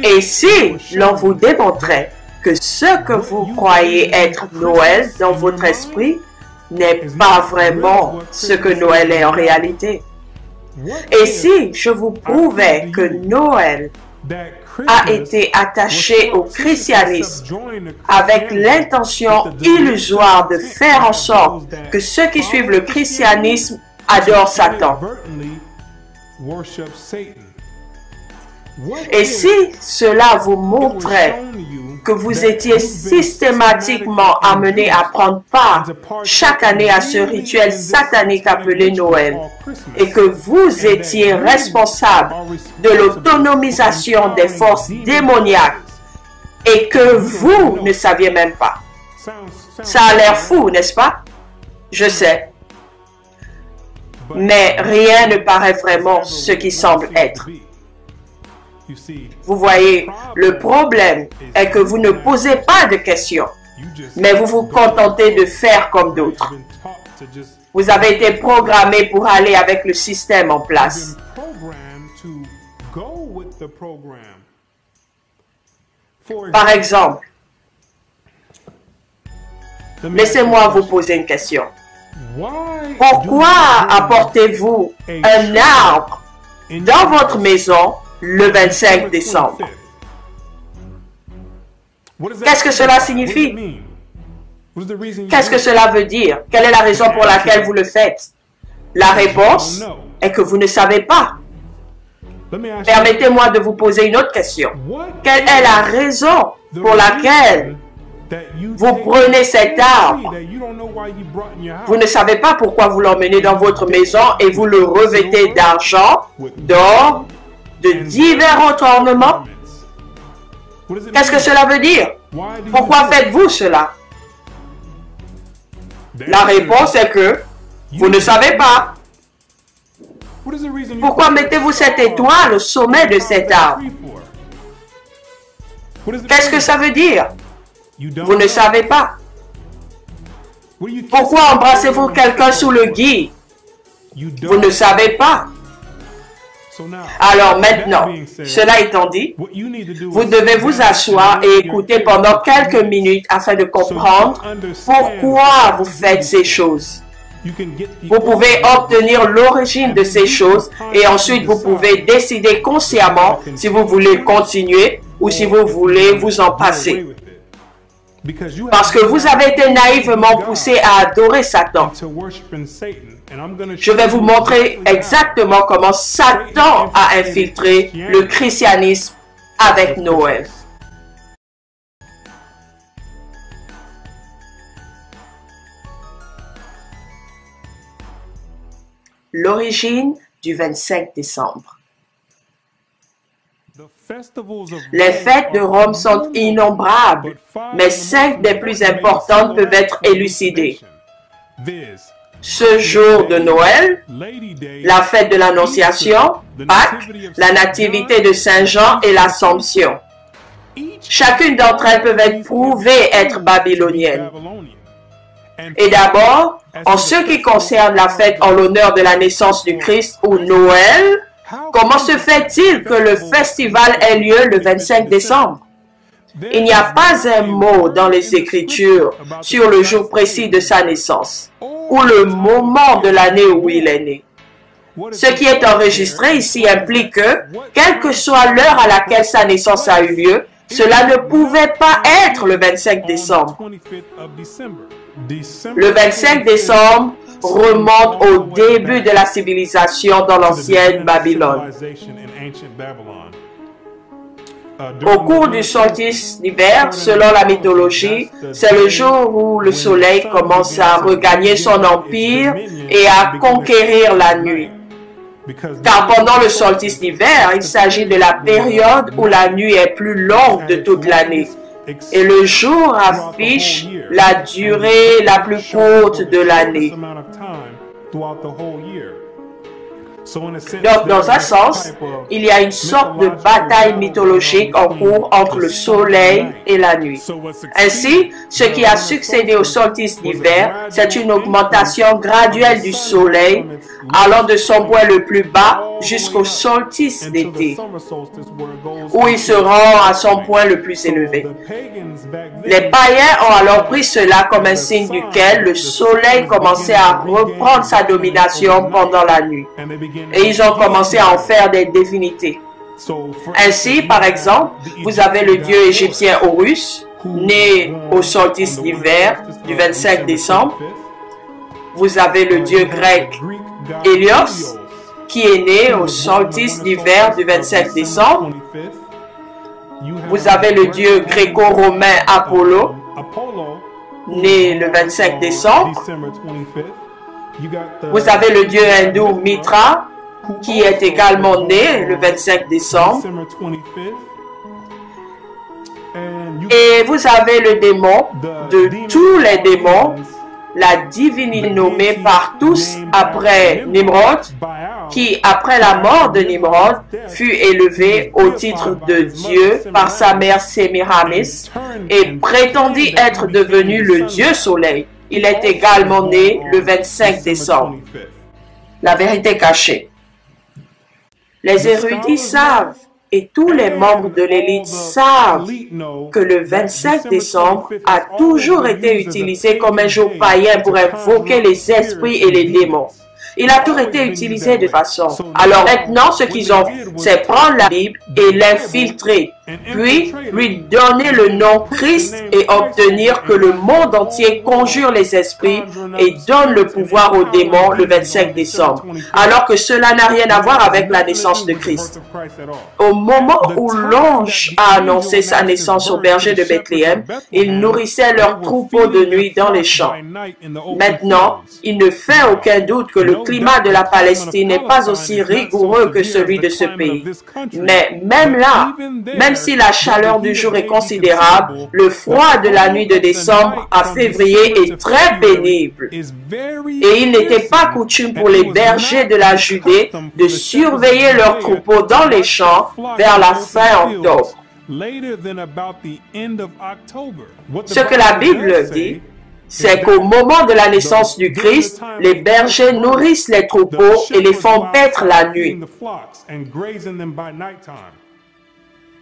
Et si l'on vous démontrait que ce que vous croyez être Noël dans votre esprit n'est pas vraiment ce que Noël est en réalité? Et si je vous prouvais que Noël a été attaché au christianisme avec l'intention illusoire de faire en sorte que ceux qui suivent le christianisme adorent Satan? Et si cela vous montrait que vous étiez systématiquement amené à prendre part chaque année à ce rituel satanique appelé Noël, et que vous étiez responsable de l'autonomisation des forces démoniaques, et que vous ne saviez même pas. Ça a l'air fou, n'est-ce pas? Je sais. Mais rien ne paraît vraiment ce qui semble être. Vous voyez, le problème est que vous ne posez pas de questions, mais vous vous contentez de faire comme d'autres. Vous avez été programmé pour aller avec le système en place. Par exemple, laissez-moi vous poser une question. Pourquoi apportez-vous un arbre dans votre maison le 25 décembre? Qu'est-ce que cela signifie? Qu'est-ce que cela veut dire? Quelle est la raison pour laquelle vous le faites? La réponse est que vous ne savez pas. Permettez-moi de vous poser une autre question. Quelle est la raison pour laquelle vous prenez cet arbre? Vous ne savez pas pourquoi vous l'emmenez dans votre maison et vous le revêtez d'argent, d'or, de divers autres ornements. Qu'est-ce que cela veut dire? Pourquoi faites-vous cela? La réponse est que vous ne savez pas. Pourquoi mettez-vous cette étoile au sommet de cet arbre? Qu'est-ce que ça veut dire? Vous ne savez pas. Pourquoi embrassez-vous quelqu'un sous le gui? Vous ne savez pas. Alors maintenant, cela étant dit, vous devez vous asseoir et écouter pendant quelques minutes afin de comprendre pourquoi vous faites ces choses. Vous pouvez obtenir l'origine de ces choses et ensuite vous pouvez décider consciemment si vous voulez continuer ou si vous voulez vous en passer. Parce que vous avez été naïvement poussé à adorer Satan. Je vais vous montrer exactement comment Satan a infiltré le christianisme avec Noël. L'origine du 25 décembre. Les fêtes de Rome sont innombrables, mais 5 des plus importantes peuvent être élucidées. Ce jour de Noël, la fête de l'Annonciation, Pâques, la nativité de Saint Jean et l'Assomption. Chacune d'entre elles peut être prouvée être babylonienne. Et d'abord, en ce qui concerne la fête en l'honneur de la naissance du Christ ou Noël, comment se fait-il que le festival ait lieu le 25 décembre? Il n'y a pas un mot dans les Écritures sur le jour précis de sa naissance ou le moment de l'année où il est né. Ce qui est enregistré ici implique que, quelle que soit l'heure à laquelle sa naissance a eu lieu, cela ne pouvait pas être le 25 décembre. Le 25 décembre remonte au début de la civilisation dans l'ancienne Babylone. Au cours du solstice d'hiver, selon la mythologie, c'est le jour où le soleil commence à regagner son empire et à conquérir la nuit. Car pendant le solstice d'hiver, il s'agit de la période où la nuit est plus longue de toute l'année. Et le jour affiche la durée la plus courte de l'année. Donc, dans un sens, il y a une sorte de bataille mythologique en cours entre le soleil et la nuit. Ainsi, ce qui a succédé au solstice d'hiver, c'est une augmentation graduelle du soleil, allant de son point le plus bas jusqu'au solstice d'été, où il se rend à son point le plus élevé. Les païens ont alors pris cela comme un signe duquel le soleil commençait à reprendre sa domination pendant la nuit. Et ils ont commencé à en faire des divinités. Ainsi, par exemple, vous avez le dieu égyptien Horus, né au solstice d'hiver du 25 décembre. Vous avez le dieu grec Hélios, qui est né au solstice d'hiver du 25 décembre. Vous avez le dieu gréco-romain Apollo, né le 25 décembre. Vous avez le dieu hindou Mitra, qui est également né le 25 décembre. Et vous avez le démon de tous les démons, la divinité nommée par tous après Nimrod, qui, après la mort de Nimrod, fut élevé au titre de Dieu par sa mère Sémiramis et prétendit être devenu le Dieu Soleil. Il est également né le 25 décembre. La vérité cachée. Les érudits savent, et tous les membres de l'élite savent, que le 25 décembre a toujours été utilisé comme un jour païen pour invoquer les esprits et les démons. Il a toujours été utilisé de façon. Alors maintenant, ce qu'ils ont fait, c'est prendre la Bible et l'infiltrer, puis lui donner le nom Christ et obtenir que le monde entier conjure les esprits et donne le pouvoir aux démons le 25 décembre, alors que cela n'a rien à voir avec la naissance de Christ. Au moment où l'ange a annoncé sa naissance aux bergers de Bethléem, ils nourrissaient leurs troupeaux de nuit dans les champs. Maintenant, il ne fait aucun doute que le climat de la Palestine n'est pas aussi rigoureux que celui de ce pays. Mais même là, même si la chaleur du jour est considérable, le froid de la nuit de décembre à février est très pénible. Et il n'était pas coutume pour les bergers de la Judée de surveiller leurs troupeaux dans les champs vers la fin octobre. Ce que la Bible dit, c'est qu'au moment de la naissance du Christ, les bergers nourrissent les troupeaux et les font paître la nuit.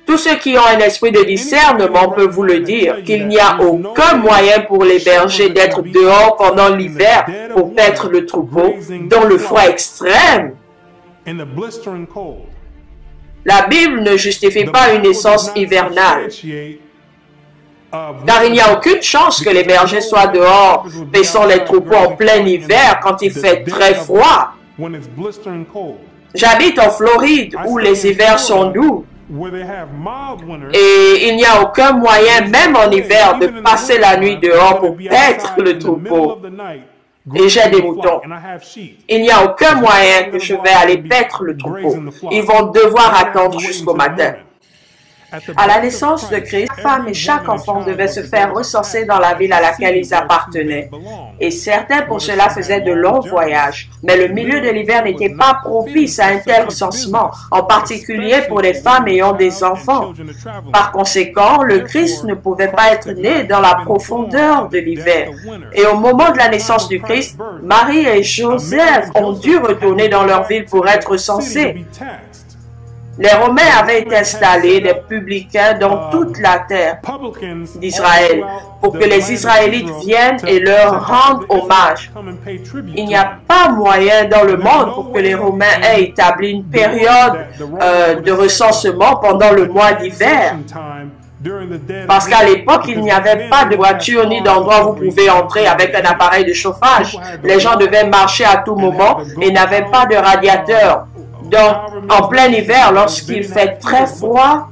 Tous ceux qui ont un esprit de discernement peuvent vous le dire, qu'il n'y a aucun moyen pour les bergers d'être dehors pendant l'hiver pour paître le troupeau dans le froid extrême. La Bible ne justifie pas une naissance hivernale. Car il n'y a aucune chance que les bergers soient dehors paissant les troupeaux en plein hiver quand il fait très froid. J'habite en Floride où les hivers sont doux. Et il n'y a aucun moyen, même en hiver, de passer la nuit dehors pour paître le troupeau. Et j'ai des moutons. Il n'y a aucun moyen que je vais aller paître le troupeau. Ils vont devoir attendre jusqu'au matin. À la naissance de Christ, chaque femme et chaque enfant devaient se faire recenser dans la ville à laquelle ils appartenaient. Et certains pour cela faisaient de longs voyages. Mais le milieu de l'hiver n'était pas propice à un tel recensement, en particulier pour les femmes ayant des enfants. Par conséquent, le Christ ne pouvait pas être né dans la profondeur de l'hiver. Et au moment de la naissance du Christ, Marie et Joseph ont dû retourner dans leur ville pour être recensés. Les Romains avaient installé des publicains dans toute la terre d'Israël pour que les Israélites viennent et leur rendent hommage. Il n'y a pas moyen dans le monde pour que les Romains aient établi une période de recensement pendant le mois d'hiver. Parce qu'à l'époque, il n'y avait pas de voiture ni d'endroit où vous pouvez entrer avec un appareil de chauffage. Les gens devaient marcher à tout moment et n'avaient pas de radiateur. Donc, en plein hiver, lorsqu'il fait très froid,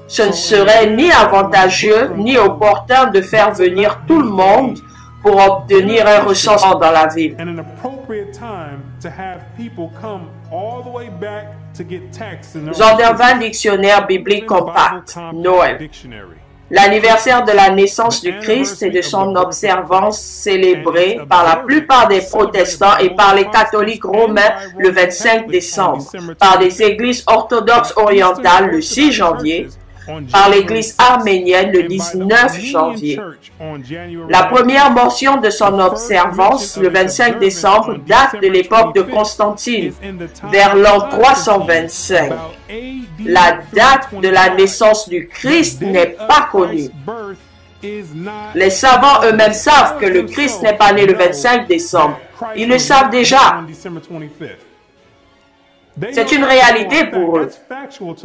ce ne serait ni avantageux ni opportun de faire venir tout le monde pour obtenir un recensement dans la ville. Zondervan Dictionnaire biblique compact, Noël. L'anniversaire de la naissance du Christ et de son observance célébrée par la plupart des protestants et par les catholiques romains le 25 décembre, par des églises orthodoxes orientales le 6 janvier, par l'église arménienne le 19 janvier. La première mention de son observance, le 25 décembre, date de l'époque de Constantine, vers l'an 325. La date de la naissance du Christ n'est pas connue. Les savants eux-mêmes savent que le Christ n'est pas né le 25 décembre. Ils le savent déjà. C'est une réalité pour eux.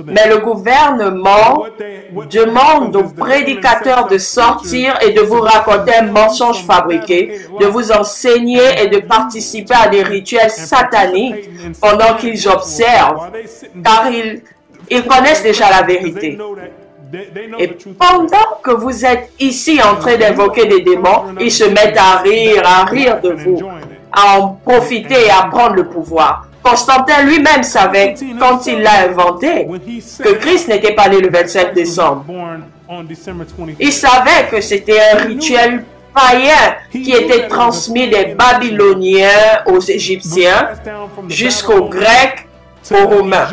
Mais le gouvernement demande aux prédicateurs de sortir et de vous raconter un mensonge fabriqué, de vous enseigner et de participer à des rituels sataniques pendant qu'ils observent, car ils connaissent déjà la vérité. Et pendant que vous êtes ici en train d'invoquer des démons, ils se mettent à rire de vous, à en profiter et à prendre le pouvoir. Constantin lui-même savait, quand il l'a inventé, que Christ n'était pas né le 25 décembre. Il savait que c'était un rituel païen qui était transmis des Babyloniens aux Égyptiens jusqu'aux Grecs, aux Romains.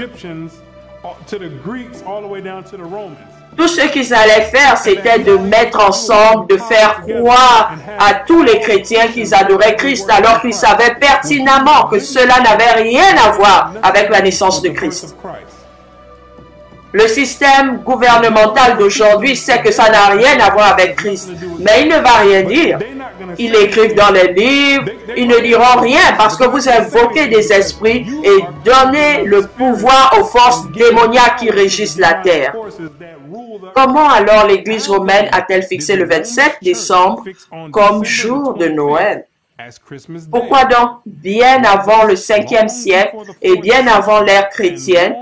Tout ce qu'ils allaient faire, c'était de mettre ensemble, de faire croire à tous les chrétiens qu'ils adoraient Christ, alors qu'ils savaient pertinemment que cela n'avait rien à voir avec la naissance de Christ. Le système gouvernemental d'aujourd'hui sait que ça n'a rien à voir avec Christ, mais il ne va rien dire. Ils l'écrivent dans les livres, ils ne diront rien parce que vous invoquez des esprits et donnez le pouvoir aux forces démoniaques qui régissent la terre. Comment alors l'Église romaine a-t-elle fixé le 27 décembre comme jour de Noël? Pourquoi donc, bien avant le 5e siècle et bien avant l'ère chrétienne,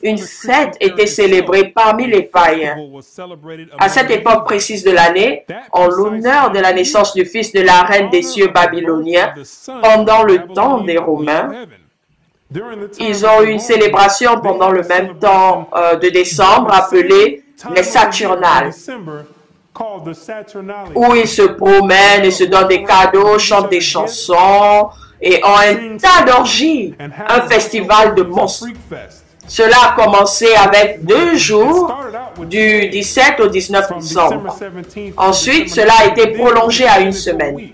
une fête était célébrée parmi les païens? À cette époque précise de l'année, en l'honneur de la naissance du fils de la reine des cieux babyloniens, pendant le temps des Romains, ils ont eu une célébration pendant le même temps de décembre appelée les Saturnales, où ils se promènent et se donnent des cadeaux, chantent des chansons et ont un tas d'orgies, un festival de monstres. Cela a commencé avec 2 jours, du 17 au 19 décembre. Ensuite, cela a été prolongé à 1 semaine.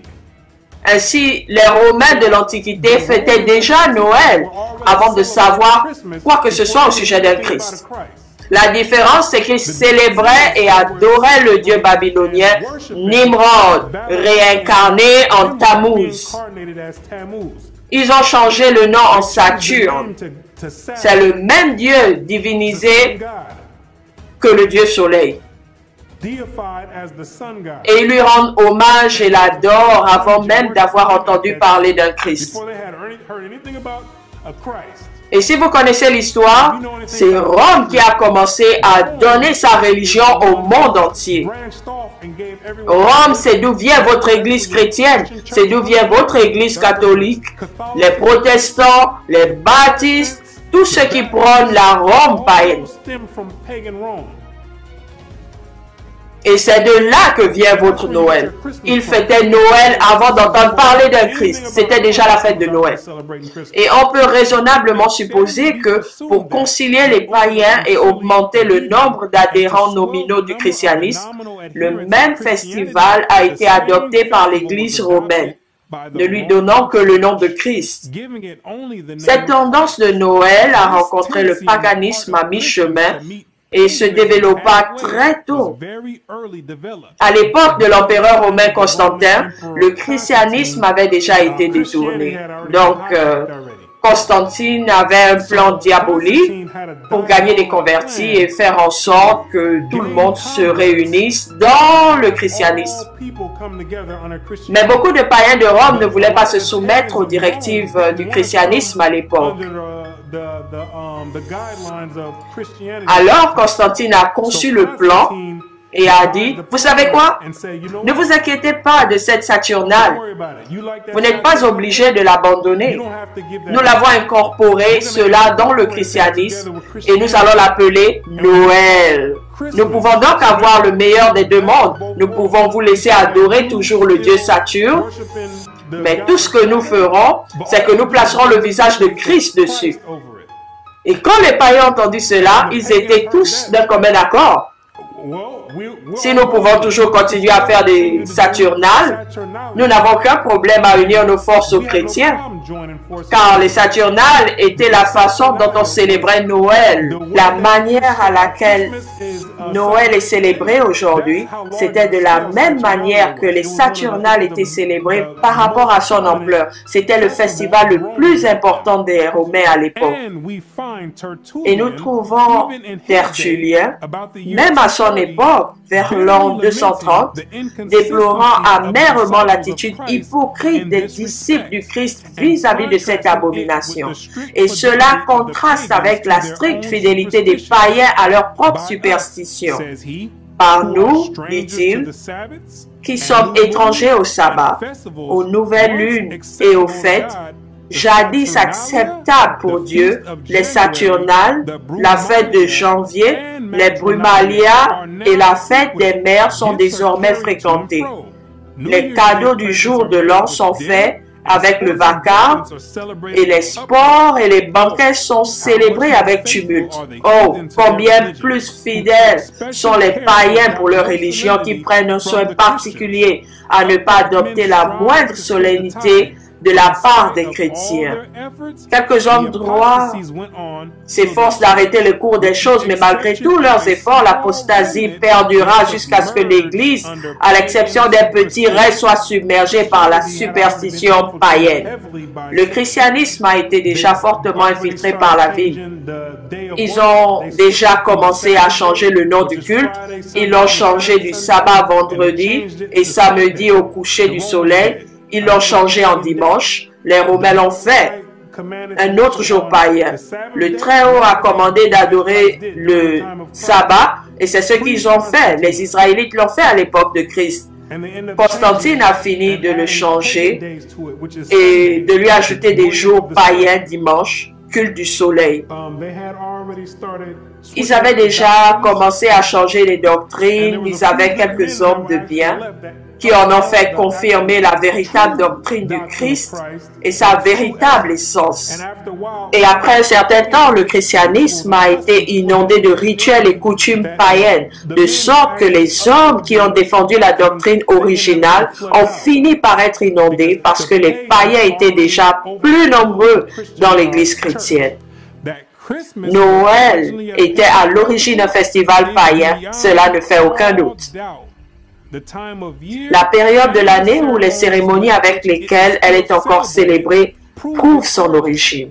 Ainsi, les Romains de l'Antiquité fêtaient déjà Noël avant de savoir quoi que ce soit au sujet d'un Christ. La différence, c'est qu'ils célébraient et adoraient le dieu babylonien Nimrod, réincarné en Tammuz. Ils ont changé le nom en Saturne. C'est le même dieu divinisé que le dieu soleil. Et ils lui rendent hommage et l'adorent avant même d'avoir entendu parler d'un Christ. Et si vous connaissez l'histoire, c'est Rome qui a commencé à donner sa religion au monde entier. Rome, c'est d'où vient votre église chrétienne, c'est d'où vient votre église catholique, les protestants, les baptistes, tous ceux qui prônent la Rome païenne. Et c'est de là que vient votre Noël. Ils fêtaient Noël avant d'entendre parler d'un Christ. C'était déjà la fête de Noël. Et on peut raisonnablement supposer que pour concilier les païens et augmenter le nombre d'adhérents nominaux du christianisme, le même festival a été adopté par l'Église romaine, ne lui donnant que le nom de Christ. Cette tendance de Noël a rencontré le paganisme à mi-chemin et se développa très tôt. À l'époque de l'empereur romain Constantin, le christianisme avait déjà été détourné. Donc, Constantine avait un plan diabolique pour gagner des convertis et faire en sorte que tout le monde se réunisse dans le christianisme. Mais beaucoup de païens de Rome ne voulaient pas se soumettre aux directives du christianisme à l'époque. Alors Constantine a conçu le plan et a dit, vous savez quoi? Ne vous inquiétez pas de cette Saturnale. Vous n'êtes pas obligé de l'abandonner. Nous l'avons incorporé cela dans le christianisme et nous allons l'appeler Noël. Nous pouvons donc avoir le meilleur des deux mondes. Nous pouvons vous laisser adorer toujours le dieu Saturne, mais tout ce que nous ferons, c'est que nous placerons le visage de Christ dessus. Et quand les païens ont entendu cela, ils étaient tous d'un commun accord. Si nous pouvons toujours continuer à faire des Saturnales, nous n'avons aucun problème à unir nos forces aux chrétiens, car les Saturnales étaient la façon dont on célébrait Noël. La manière à laquelle Noël est célébré aujourd'hui, c'était de la même manière que les Saturnales étaient célébrées par rapport à son ampleur. C'était le festival le plus important des Romains à l'époque. Et nous trouvons Tertullien, même à son époque, vers l'an 230, déplorant amèrement l'attitude hypocrite des disciples du Christ vis-à-vis de cette abomination. Et cela contraste avec la stricte fidélité des païens à leur propre superstition. Par nous, dit-il, qui sommes étrangers au sabbat, aux nouvelles lunes et aux fêtes, jadis acceptables pour Dieu, les Saturnales, la fête de janvier, les Brumalia et la fête des mères sont désormais fréquentés. Les cadeaux du jour de l'an sont faits avec le vacarme et les sports et les banquets sont célébrés avec tumulte. Oh, combien plus fidèles sont les païens pour leur religion qui prennent un soin particulier à ne pas adopter la moindre solennité de la part des chrétiens. Quelques hommes droits s'efforcent d'arrêter le cours des choses, mais malgré tous leurs efforts, l'apostasie perdurera jusqu'à ce que l'Église, à l'exception des petits, reste soit submergée par la superstition païenne. Le christianisme a été déjà fortement infiltré par la ville. Ils ont déjà commencé à changer le nom du culte. Ils l'ont changé du sabbat vendredi et samedi au coucher du soleil. Ils l'ont changé en dimanche. Les Romains l'ont fait. Un autre jour païen. Le Très-Haut a commandé d'adorer le sabbat et c'est ce qu'ils ont fait. Les Israélites l'ont fait à l'époque de Christ. Constantine a fini de le changer et de lui ajouter des jours païens dimanche, culte du soleil. Ils avaient déjà commencé à changer les doctrines. Ils avaient quelques hommes de bien qui en ont fait confirmer la véritable doctrine du Christ et sa véritable essence. Et après un certain temps, le christianisme a été inondé de rituels et coutumes païennes, de sorte que les hommes qui ont défendu la doctrine originale ont fini par être inondés parce que les païens étaient déjà plus nombreux dans l'Église chrétienne. Noël était à l'origine un festival païen, cela ne fait aucun doute. La période de l'année où les cérémonies avec lesquelles elle est encore célébrée prouvent son origine.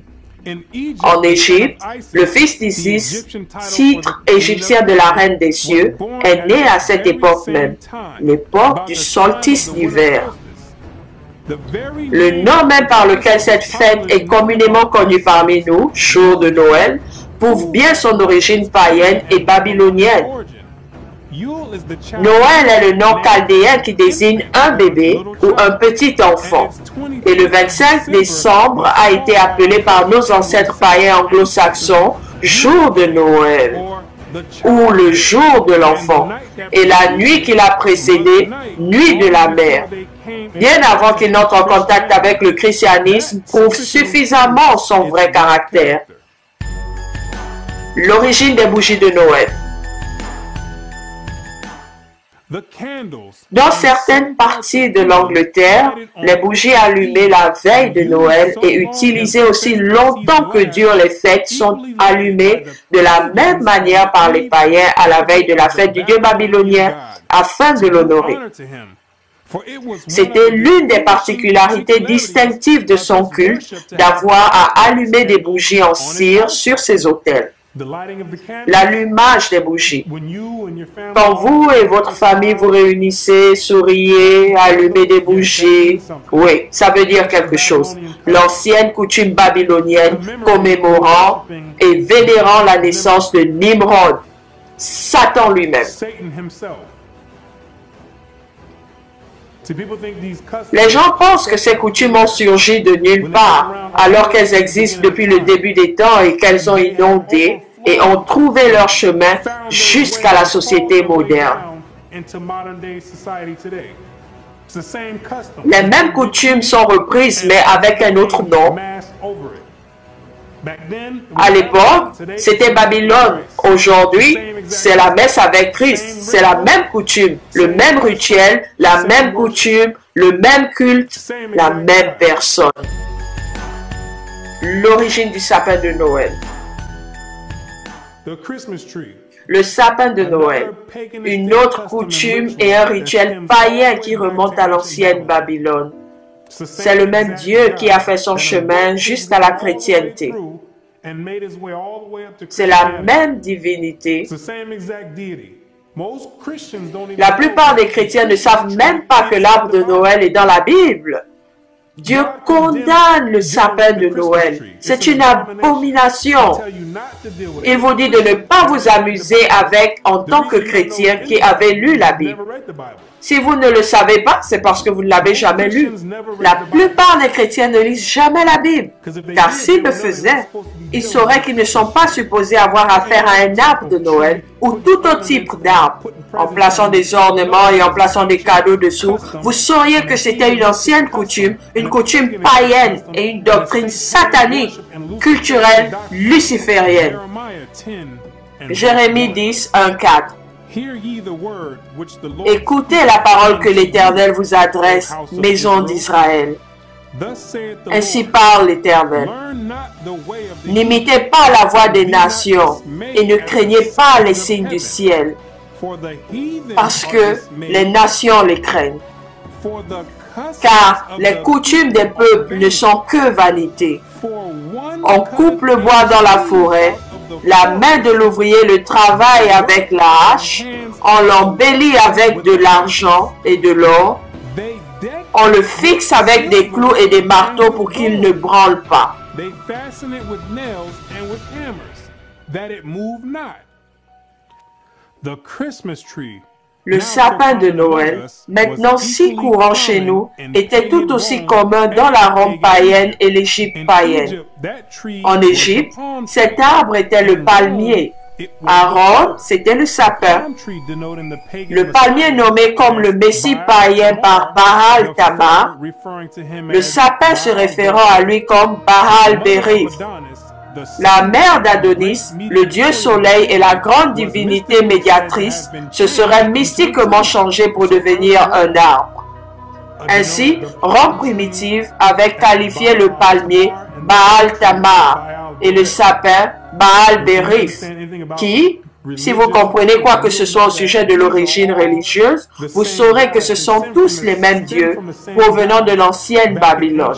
En Égypte, le fils d'Isis, titre égyptien de la reine des cieux, est né à cette époque même, l'époque du solstice d'hiver. Le nom même par lequel cette fête est communément connue parmi nous, jour de Noël, prouve bien son origine païenne et babylonienne. Noël est le nom chaldéen qui désigne un bébé ou un petit enfant. Et le 25 décembre a été appelé par nos ancêtres païens anglo-saxons jour de Noël ou le jour de l'enfant. Et la nuit qui l'a précédé, nuit de la mère. Bien avant qu'il n'entre en contact avec le christianisme, prouve suffisamment son vrai caractère. L'origine des bougies de Noël. Dans certaines parties de l'Angleterre, les bougies allumées la veille de Noël et utilisées aussi longtemps que durent les fêtes sont allumées de la même manière par les païens à la veille de la fête du dieu babylonien afin de l'honorer. C'était l'une des particularités distinctives de son culte d'avoir à allumer des bougies en cire sur ses autels. L'allumage des bougies. Quand vous et votre famille vous réunissez, souriez, allumez des bougies, oui, ça veut dire quelque chose. L'ancienne coutume babylonienne commémorant et vénérant la naissance de Nimrod, Satan lui-même. Les gens pensent que ces coutumes ont surgi de nulle part, alors qu'elles existent depuis le début des temps et qu'elles ont inondé et ont trouvé leur chemin jusqu'à la société moderne. Les mêmes coutumes sont reprises, mais avec un autre nom. À l'époque, c'était Babylone. Aujourd'hui, c'est la messe avec Christ. C'est la même coutume, le même rituel, la même coutume, le même culte, la même personne. L'origine du sapin de Noël. Le sapin de Noël, une autre coutume et un rituel païen qui remonte à l'ancienne Babylone. C'est le même Dieu qui a fait son chemin jusqu'à la chrétienté. C'est la même divinité. La plupart des chrétiens ne savent même pas que l'arbre de Noël est dans la Bible. Dieu condamne le sapin de Noël. C'est une abomination. Il vous dit de ne pas vous amuser avec en tant que chrétien qui avait lu la Bible. Si vous ne le savez pas, c'est parce que vous ne l'avez jamais lu. La plupart des chrétiens ne lisent jamais la Bible, car s'ils le faisaient, ils sauraient qu'ils ne sont pas supposés avoir affaire à un arbre de Noël ou tout autre type d'arbre. En plaçant des ornements et en plaçant des cadeaux dessous, vous sauriez que c'était une ancienne coutume, une coutume païenne et une doctrine satanique, culturelle, luciférienne. Jérémie 10, 1, 4. Écoutez la parole que l'Éternel vous adresse, maison d'Israël. Ainsi parle l'Éternel. N'imitez pas la voix des nations et ne craignez pas les signes du ciel, parce que les nations les craignent. Car les coutumes des peuples ne sont que vanité. On coupe le bois dans la forêt, la main de l'ouvrier le travaille avec la hache, on l'embellit avec de l'argent et de l'or, on le fixe avec des clous et des marteaux pour qu'il ne branle pas. Le sapin de Noël, maintenant si courant chez nous, était tout aussi commun dans la Rome païenne et l'Égypte païenne. En Égypte, cet arbre était le palmier. À Rome, c'était le sapin. Le palmier nommé comme le Messie païen par Baal Tamar, le sapin se référant à lui comme Baal Berith. La mère d'Adonis, le dieu soleil et la grande divinité médiatrice se seraient mystiquement changés pour devenir un arbre. Ainsi, Rome primitive avait qualifié le palmier Baal Tamar et le sapin Baal Berith, qui, si vous comprenez quoi que ce soit au sujet de l'origine religieuse, vous saurez que ce sont tous les mêmes dieux provenant de l'ancienne Babylone.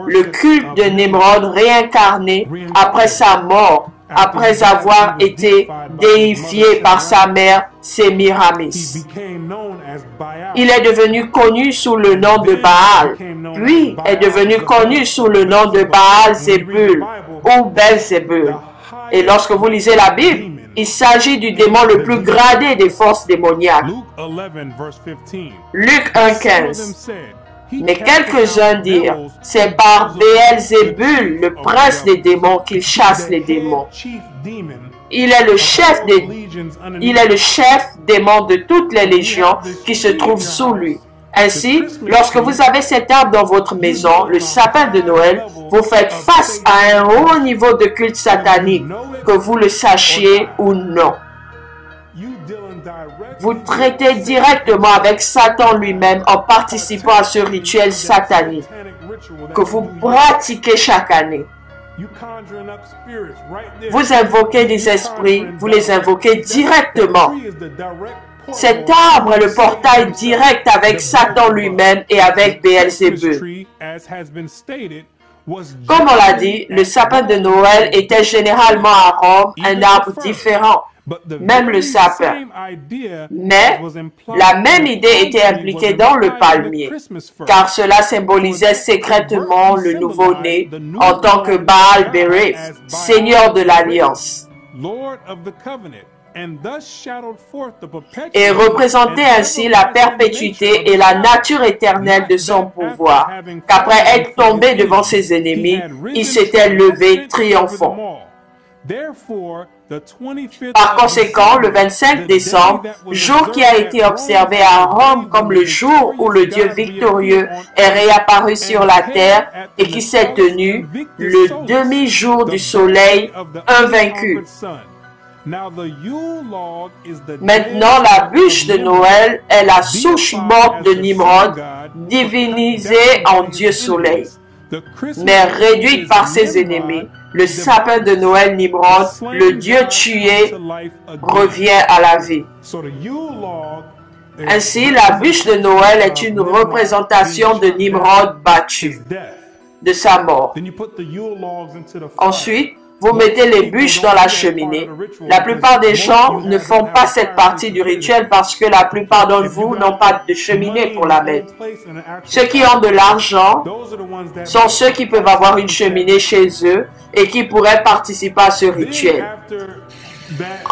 Le culte de Nimrod réincarné après sa mort, après avoir été déifié par sa mère Sémiramis. Il est devenu connu sous le nom de Baal, puis est devenu connu sous le nom de Baal-Zébul ou Belzébul. Et lorsque vous lisez la Bible, il s'agit du démon le plus gradé des forces démoniaques. Luc 1,15. Mais quelques-uns dirent, c'est par Béelzébul, le prince des démons, qu'il chasse les démons. Il est le chef démon de toutes les légions qui se trouvent sous lui. Ainsi, lorsque vous avez cet arbre dans votre maison, le sapin de Noël, vous faites face à un haut niveau de culte satanique, que vous le sachiez ou non. Vous traitez directement avec Satan lui-même en participant à ce rituel satanique que vous pratiquez chaque année. Vous invoquez des esprits, vous les invoquez directement. Cet arbre est le portail direct avec Satan lui-même et avec Béelzébul. Comme on l'a dit, le sapin de Noël était généralement à Rome un arbre différent, même le sapin. Mais la même idée était impliquée dans le palmier, car cela symbolisait secrètement le nouveau-né en tant que Baal Berith, Seigneur de l'Alliance, et représentait ainsi la perpétuité et la nature éternelle de son pouvoir, qu'après être tombé devant ses ennemis, il s'était levé triomphant. Par conséquent, le 25 décembre, jour qui a été observé à Rome comme le jour où le Dieu victorieux est réapparu sur la terre et qui s'est tenu le demi-jour du soleil invaincu. Maintenant, la bûche de Noël est la souche morte de Nimrod, divinisée en Dieu soleil, mais réduite par ses ennemis. Le sapin de Noël Nimrod, le Dieu tué, revient à la vie. Ainsi, la bûche de Noël est une représentation de Nimrod battu, de sa mort. Ensuite, vous mettez les bûches dans la cheminée. La plupart des gens ne font pas cette partie du rituel parce que la plupart d'entre vous n'ont pas de cheminée pour la mettre. Ceux qui ont de l'argent sont ceux qui peuvent avoir une cheminée chez eux et qui pourraient participer à ce rituel.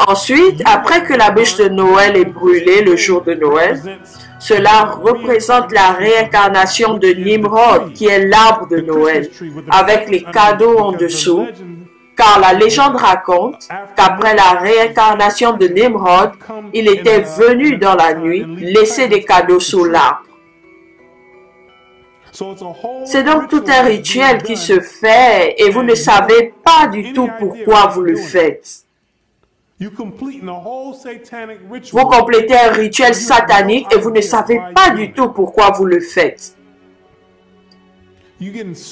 Ensuite, après que la bûche de Noël est brûlée le jour de Noël, cela représente la réincarnation de Nimrod, qui est l'arbre de Noël, avec les cadeaux en dessous, car la légende raconte qu'après la réincarnation de Nimrod, il était venu dans la nuit laisser des cadeaux sous l'arbre. C'est donc tout un rituel qui se fait et vous ne savez pas du tout pourquoi vous le faites. Vous complétez un rituel satanique et vous ne savez pas du tout pourquoi vous le faites.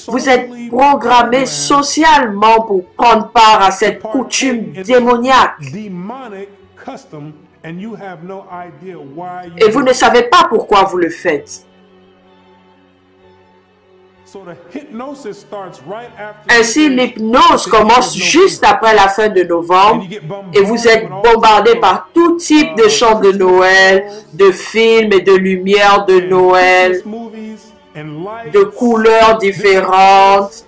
Vous êtes programmé socialement pour prendre part à cette coutume démoniaque. Et vous ne savez pas pourquoi vous le faites. Ainsi, l'hypnose commence juste après la fin de novembre et vous êtes bombardé par tout type de chants de Noël, de films et de lumières de Noël, de couleurs différentes.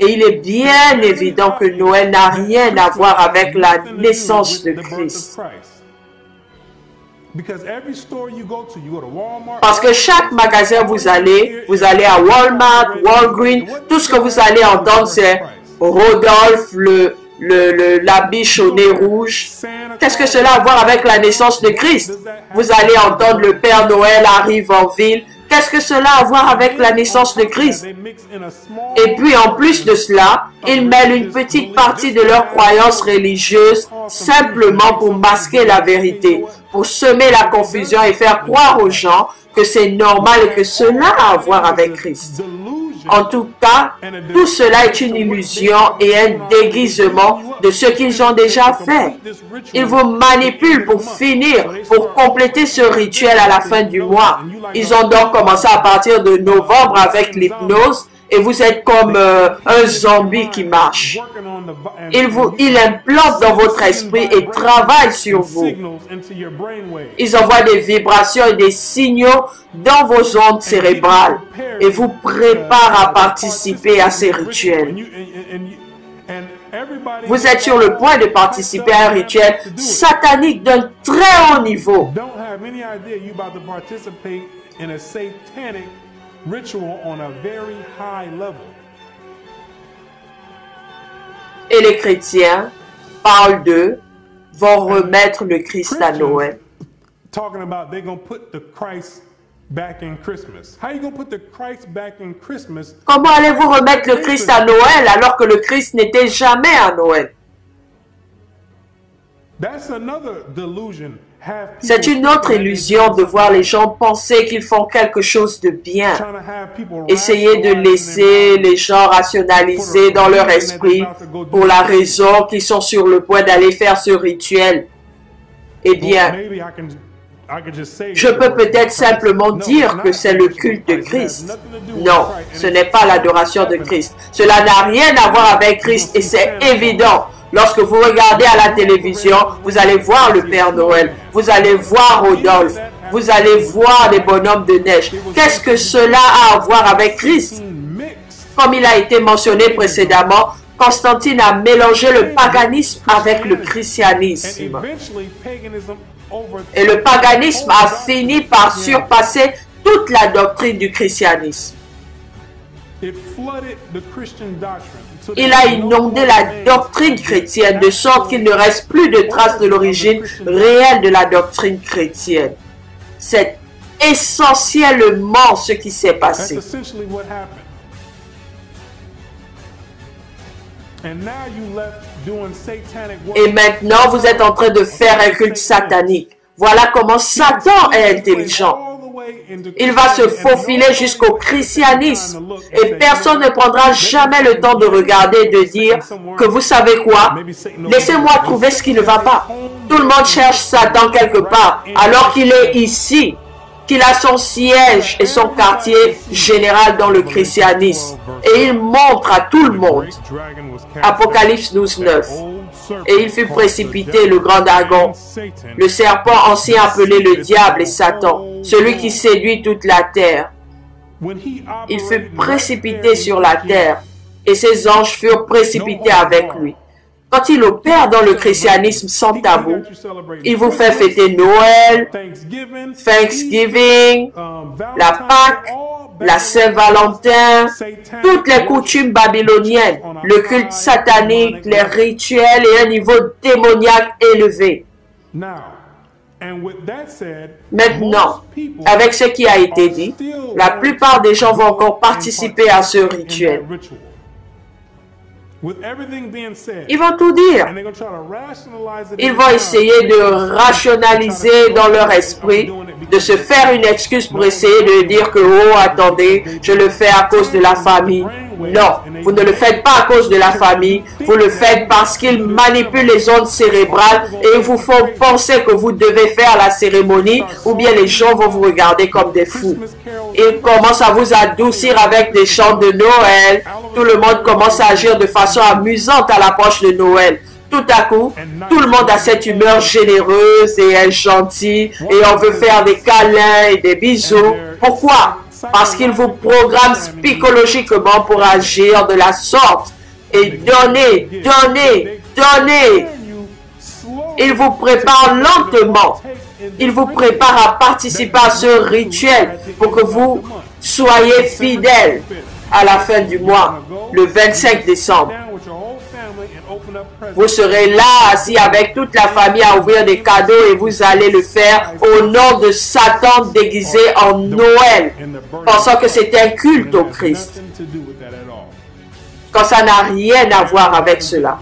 Et il est bien évident que Noël n'a rien à voir avec la naissance de Christ. Parce que chaque magasin vous allez à Walmart, Walgreens, tout ce que vous allez entendre c'est Rodolphe, la biche au nez rouge. Qu'est-ce que cela a à voir avec la naissance de Christ? Vous allez entendre le Père Noël arrive en ville. Qu'est-ce que cela a à voir avec la naissance de Christ? Et puis en plus de cela, ils mêlent une petite partie de leurs croyances religieuses simplement pour masquer la vérité, pour semer la confusion et faire croire aux gens que c'est normal et que cela a à voir avec Christ. En tout cas, tout cela est une illusion et un déguisement de ce qu'ils ont déjà fait. Ils vous manipulent pour finir, pour compléter ce rituel à la fin du mois. Ils ont donc commencé à partir de novembre avec l'hypnose et vous êtes comme un zombie qui marche. Ils implantent dans votre esprit et travaillent sur vous. Ils envoient des vibrations et des signaux dans vos ondes cérébrales et vous préparent à participer à ces rituels. Vous êtes sur le point de participer à un rituel satanique d'un très haut niveau. Et les chrétiens parlent d'eux, vont remettre le Christ à Noël. Comment allez-vous remettre le Christ à Noël alors que le Christ n'était jamais à Noël? C'est une autre illusion de voir les gens penser qu'ils font quelque chose de bien. Essayer de laisser les gens rationaliser dans leur esprit pour la raison qu'ils sont sur le point d'aller faire ce rituel. Eh bien, je peux peut-être simplement dire que c'est le culte de Christ. Non, ce n'est pas l'adoration de Christ. Cela n'a rien à voir avec Christ et c'est évident. Lorsque vous regardez à la télévision, vous allez voir le Père Noël, vous allez voir Rodolphe, vous allez voir des bonhommes de neige. Qu'est-ce que cela a à voir avec Christ? Comme il a été mentionné précédemment, Constantine a mélangé le paganisme avec le christianisme. Et le paganisme a fini par surpasser toute la doctrine du christianisme. Il a inondé la doctrine chrétienne de sorte qu'il ne reste plus de traces de l'origine réelle de la doctrine chrétienne. C'est essentiellement ce qui s'est passé. Et maintenant, vous êtes en train de faire un culte satanique. Voilà comment Satan est intelligent. Il va se faufiler jusqu'au christianisme. Et personne ne prendra jamais le temps de regarder et de dire que vous savez quoi? Laissez-moi trouver ce qui ne va pas. Tout le monde cherche Satan quelque part, alors qu'il est ici, qu'il a son siège et son quartier général dans le christianisme. Et il montre à tout le monde. Apocalypse 12:9. Et il fut précipité, le grand dragon, le serpent ancien appelé le diable et Satan, celui qui séduit toute la terre. Il fut précipité sur la terre et ses anges furent précipités avec lui. Quand il opère dans le christianisme sans tabou, il vous fait fêter Noël, Thanksgiving, la Pâque, la Saint-Valentin, toutes les coutumes babyloniennes, le culte satanique, les rituels et un niveau démoniaque élevé. Maintenant, avec ce qui a été dit, la plupart des gens vont encore participer à ce rituel. Ils vont tout dire. Ils vont essayer de rationaliser dans leur esprit, de se faire une excuse pour essayer de dire que, oh, attendez, je le fais à cause de la famille. Non, vous ne le faites pas à cause de la famille, vous le faites parce qu'ils manipulent les ondes cérébrales et vous font penser que vous devez faire la cérémonie ou bien les gens vont vous regarder comme des fous. Ils commencent à vous adoucir avec des chants de Noël. Tout le monde commence à agir de façon amusante à l'approche de Noël. Tout à coup, tout le monde a cette humeur généreuse et est gentil et on veut faire des câlins et des bisous. Pourquoi? Parce qu'ils vous programment psychologiquement pour agir de la sorte et donner. Ils vous préparent lentement. Ils vous préparent à participer à ce rituel pour que vous soyez fidèles à la fin du mois, le 25 décembre. Vous serez là, assis avec toute la famille à ouvrir des cadeaux et vous allez le faire au nom de Satan déguisé en Noël, pensant que c'est un culte au Christ. Quand ça n'a rien à voir avec cela.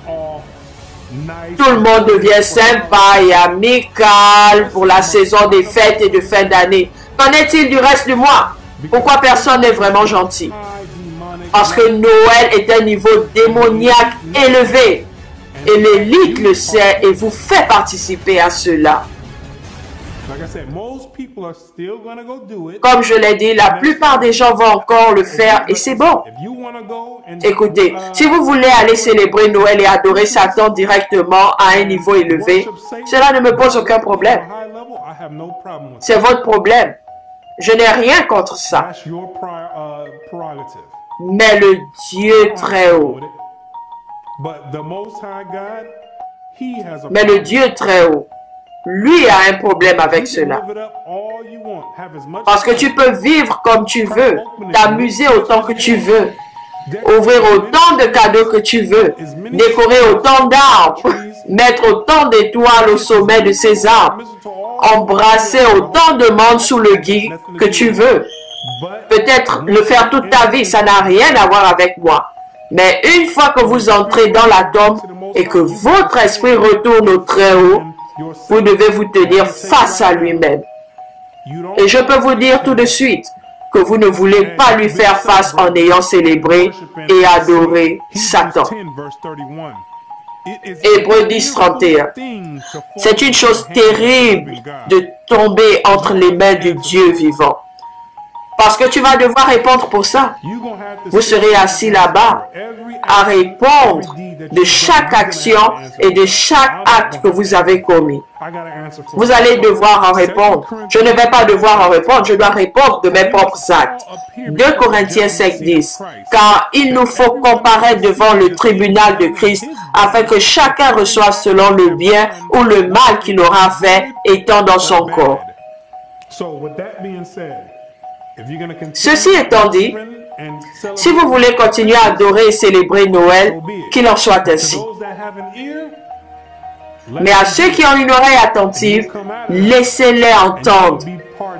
Tout le monde devient sympa et amical pour la saison des fêtes et de fin d'année. Qu'en est-il du reste du mois? Pourquoi personne n'est vraiment gentil? Parce que Noël est un niveau démoniaque élevé. Et l'élite le sait et vous fait participer à cela. Comme je l'ai dit, la plupart des gens vont encore le faire et c'est bon. Écoutez, si vous voulez aller célébrer Noël et adorer Satan directement à un niveau élevé, cela ne me pose aucun problème. C'est votre problème. Je n'ai rien contre ça. Mais le Dieu très haut, lui a un problème avec cela. Parce que tu peux vivre comme tu veux, t'amuser autant que tu veux, ouvrir autant de cadeaux que tu veux, décorer autant d'arbres, mettre autant d'étoiles au sommet de ces arbres, embrasser autant de monde sous le gui que tu veux. Peut-être le faire toute ta vie, ça n'a rien à voir avec moi. Mais une fois que vous entrez dans la tombe et que votre esprit retourne au Très-Haut, vous devez vous tenir face à lui-même. Et je peux vous dire tout de suite que vous ne voulez pas lui faire face en ayant célébré et adoré Satan. Hébreux 10, 31. C'est une chose terrible de tomber entre les mains du Dieu vivant. Parce que tu vas devoir répondre pour ça. Vous serez assis là-bas à répondre de chaque action et de chaque acte que vous avez commis. Vous allez devoir en répondre. Je ne vais pas devoir en répondre, je dois répondre de mes propres actes. 2 Corinthiens 5, 10. Car il nous faut comparaître devant le tribunal de Christ afin que chacun reçoive selon le bien ou le mal qu'il aura fait étant dans son corps. Ceci étant dit, Si vous voulez continuer à adorer et célébrer Noël, qu'il en soit ainsi. Mais à ceux qui ont une oreille attentive, laissez-les entendre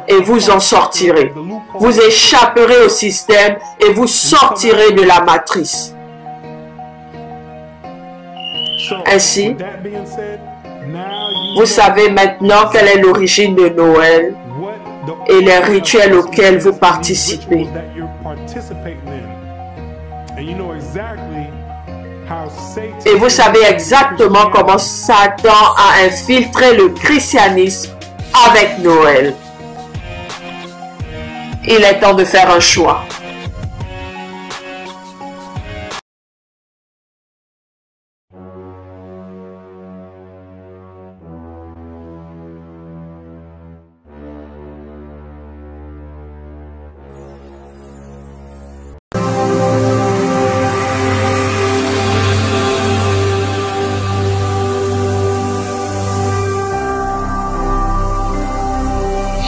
et vous en sortirez. Vous échapperez au système et vous sortirez de la matrice. Ainsi, vous savez maintenant quelle est l'origine de Noël et les rituels auxquels vous participez. Et vous savez exactement comment Satan a infiltré le christianisme avec Noël. Il est temps de faire un choix.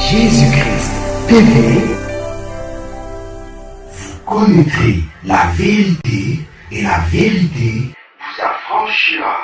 Jésus-Christ TV, vous connaîtrez la vérité et la vérité vous affranchira.